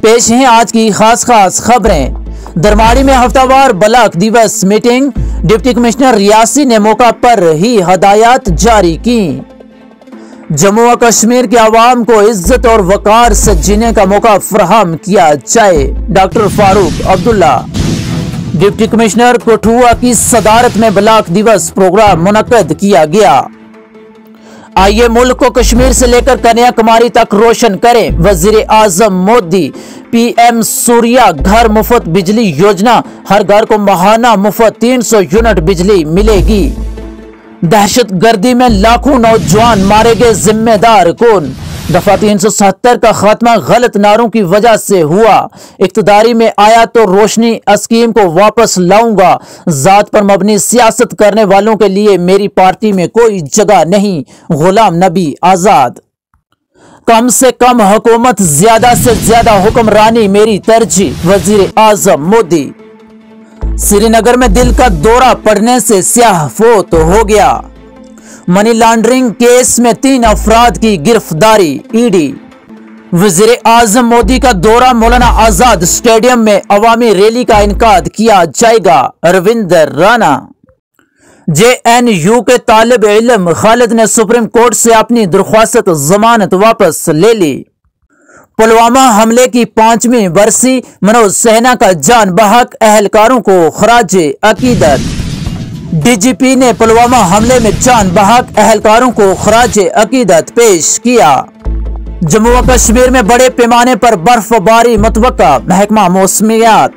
पेश हैं आज की खास खबरें। दरमाड़ी में हफ्तावार ब्लॉक दिवस मीटिंग, डिप्टी कमिश्नर रियासी ने मौका पर ही हदायत जारी की। जम्मू व कश्मीर के आवाम को इज्जत और वकार से जीने का मौका फराहम किया जाए, doctor Farooq Abdullah. Deputy commissioner Kathua की सदारत में ब्लॉक दिवस प्रोग्राम मुनक्कद किया गया। आइए मुल्क को कश्मीर से लेकर कन्याकुमारी तक रोशन करें, वजीर आजम मोदी। पीएम सूर्या घर मुफ्त बिजली योजना, हर घर को माहाना मुफ्त 300 यूनिट बिजली मिलेगी। दहशत गर्दी में लाखों नौजवान मारे गए, जिम्मेदार कौन? दफा 370 का खात्मा गलत नारों की वजह से हुआ। इक्तदारी में आया तो रोशनी स्कीम को वापस लाऊंगा। जात पर मबनी सियासत करने वालों के लिए मेरी पार्टी में कोई जगह नहीं, गुलाम नबी आजाद। कम से कम हुकूमत, ज्यादा से ज्यादा हुक्मरानी मेरी तरजीह, वजीर आजम मोदी। श्रीनगर में दिल का दौरा पड़ने से स्याह फोत हो गया। मनी लॉन्ड्रिंग केस में 3 अफराद की गिरफ्तारी, ईडी। वजीर आजम मोदी का दौरा, मौलाना आजाद स्टेडियम में अवामी रैली का इनकाद किया जाएगा, रविंदर राणा। JNU के तालिब इल्म खालिद ने सुप्रीम कोर्ट से अपनी दरख्वास्त जमानत वापस ले ली। पुलवामा हमले की 5वीं बरसी, मनोज सिन्हा का जान बहक अहलकारों को खराजे अकीदत। DGP ने पुलवामा हमले में जान बहक अहलकारों को खराजे अकीदत पेश किया। जम्मू व कश्मीर में बड़े पैमाने पर बर्फबारी मुतवक्का, महकमा मौसमियात।